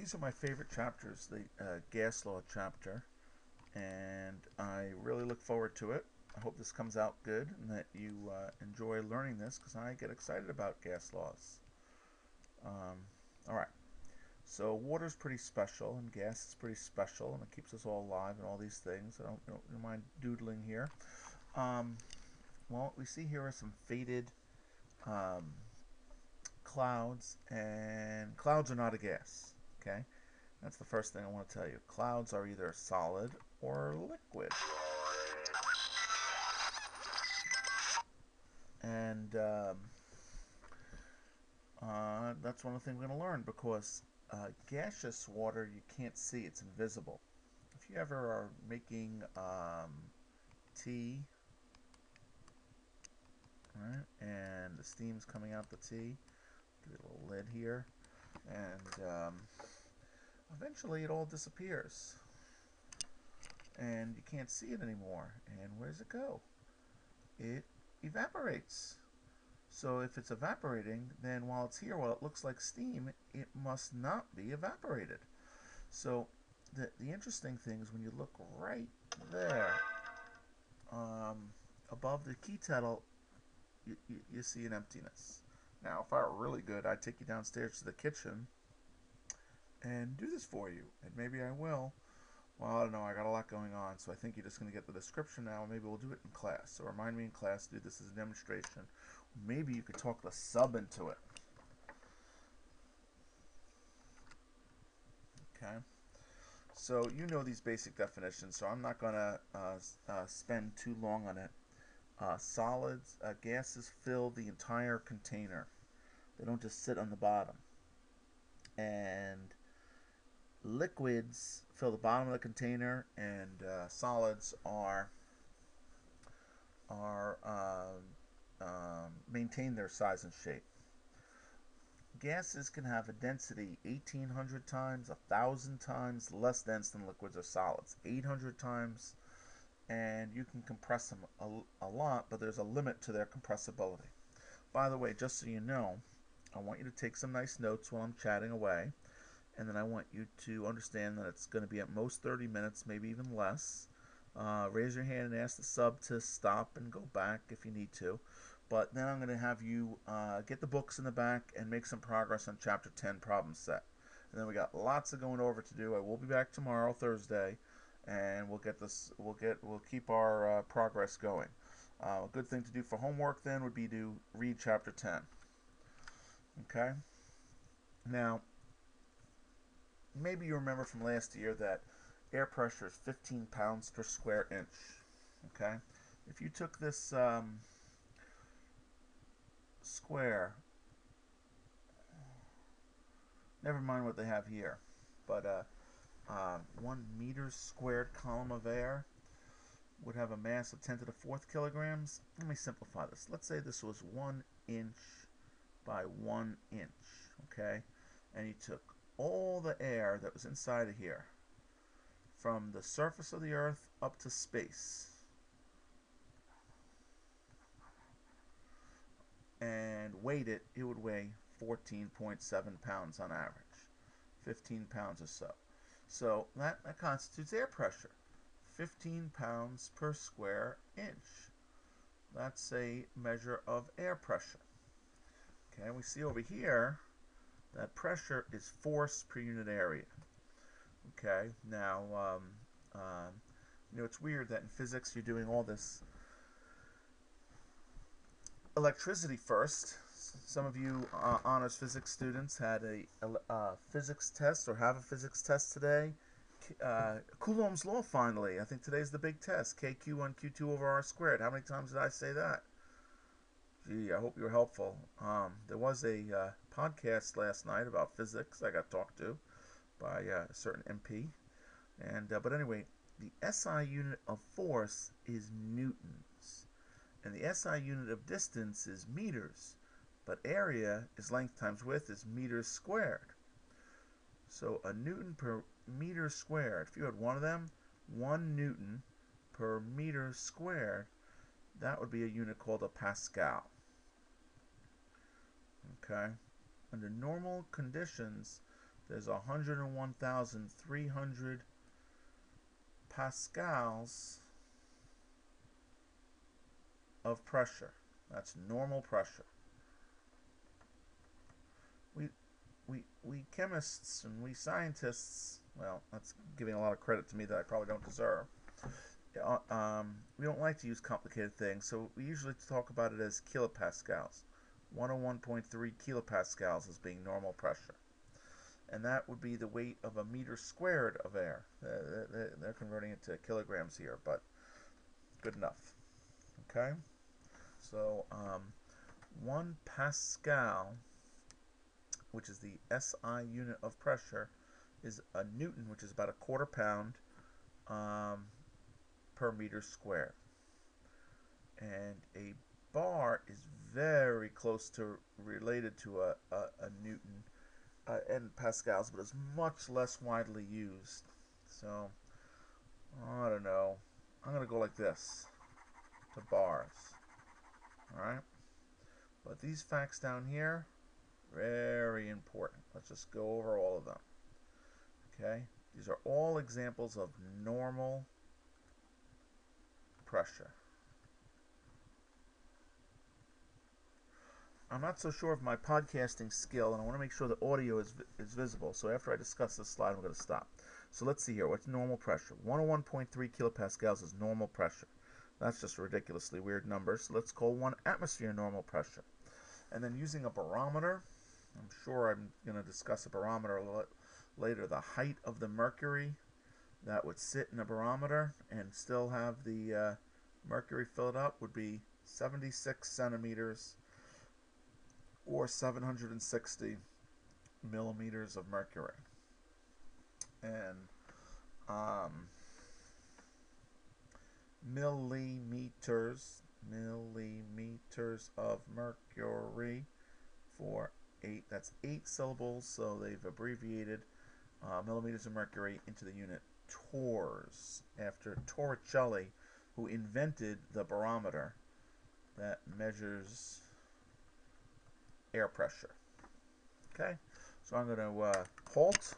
These are my favorite chapters, the gas law chapter, and I really look forward to it. I hope this comes out good and that you enjoy learning this because I get excited about gas laws. Um, all right, so water's pretty special and gas is pretty special and it keeps us all alive and all these things. I don't mind doodling here. Um, well, we see here are some faded um, clouds, and clouds are not a gas. Okay, that's the first thing I want to tell you. Clouds are either solid or liquid. And that's one of the things we're going to learn because gaseous water, you can't see, it's invisible. If you ever are making tea, right, and the steam's coming out the tea, give it a little lid here, and eventually it all disappears. And you can't see it anymore. And where does it go? It evaporates. So if it's evaporating, then while it's here, while it looks like steam, it must not be evaporated. So the interesting thing is when you look right there, um, above the key kettle, you see an emptiness. Now, if I were really good, I'd take you downstairs to the kitchen and do this for you, and maybe I will. Well, I don't know, I got a lot going on, so I think you're just going to get the description now, and maybe we'll do it in class. So remind me in class to do this as a demonstration. Maybe you could talk the sub into it. Okay? So you know these basic definitions, so I'm not going to spend too long on it. Gases fill the entire container. They don't just sit on the bottom. And liquids fill the bottom of the container, and solids maintain their size and shape. Gases can have a density 1,800 times, 1,000 times less dense than liquids or solids. 800 times, and you can compress them a lot, but there's a limit to their compressibility. By the way, just so you know, I want you to take some nice notes while I'm chatting away, and then I want you to understand that it's going to be at most 30 minutes, maybe even less. Raise your hand and ask the sub to stop and go back if you need to. But then I'm going to have you get the books in the back and make some progress on Chapter 10 problem set. And then we got lots of going over to do. I will be back tomorrow, Thursday, and we'll keep our progress going. A good thing to do for homework then would be to read Chapter 10. Okay? Now, maybe you remember from last year that air pressure is 15 pounds per square inch. Okay? If you took this square, never mind what they have here, but 1 meter squared column of air would have a mass of 10 to the 4th kilograms. Let me simplify this. Let's say this was 1 inch by 1 inch, okay? And you took all the air that was inside of here from the surface of the earth up to space and weighed it, it would weigh 14.7 pounds on average, 15 pounds or so. So that constitutes air pressure, 15 pounds per square inch. That's a measure of air pressure. Okay, we see over here that pressure is force per unit area. Okay, now, it's weird that in physics you're doing all this electricity first. Some of you honors physics students had a physics test or have a physics test today. Coulomb's law finally. I think today's the big test. KQ1 Q2 over R squared. How many times did I say that? Gee, I hope you were helpful. There was a podcast last night about physics I got talked to by a certain MP. But anyway, the SI unit of force is newtons. And the SI unit of distance is meters, but area is length times width is meters squared. So a newton per meter squared, if you had one of them, 1 newton per meter squared, that would be a unit called a Pascal. Okay? Under normal conditions, there's 101,300 pascals of pressure. That's normal pressure. We chemists and we scientists, well, that's giving a lot of credit to me that I probably don't deserve. We don't like to use complicated things, so we usually talk about it as kilopascals. 101.3 kilopascals as being normal pressure. And that would be the weight of a meter squared of air. They're converting it to kilograms here, but good enough. Okay? So 1 Pascal, which is the SI unit of pressure, is a Newton, which is about a quarter pound per meter squared. And a bar is very close to related to a Newton in pascals, but is much less widely used. So, I don't know. I'm going to go like this to bars. Alright? But these facts down here, very important. Let's just go over all of them. Okay? These are all examples of normal pressure. I'm not so sure of my podcasting skill, and I want to make sure the audio is visible. So after I discuss this slide, I'm going to stop. So let's see here. What's normal pressure? 101.3 kilopascals is normal pressure. That's just a ridiculously weird number. So let's call 1 atmosphere normal pressure. And then using a barometer, I'm sure I'm going to discuss a barometer later. The height of the mercury that would sit in a barometer and still have the mercury filled up would be 76 centimeters or 760 millimeters of mercury. And millimeters of mercury for 8. That's 8 syllables, so they've abbreviated millimeters of mercury into the unit torrs, after Torricelli, who invented the barometer that measures air pressure. Okay, so I'm going to halt.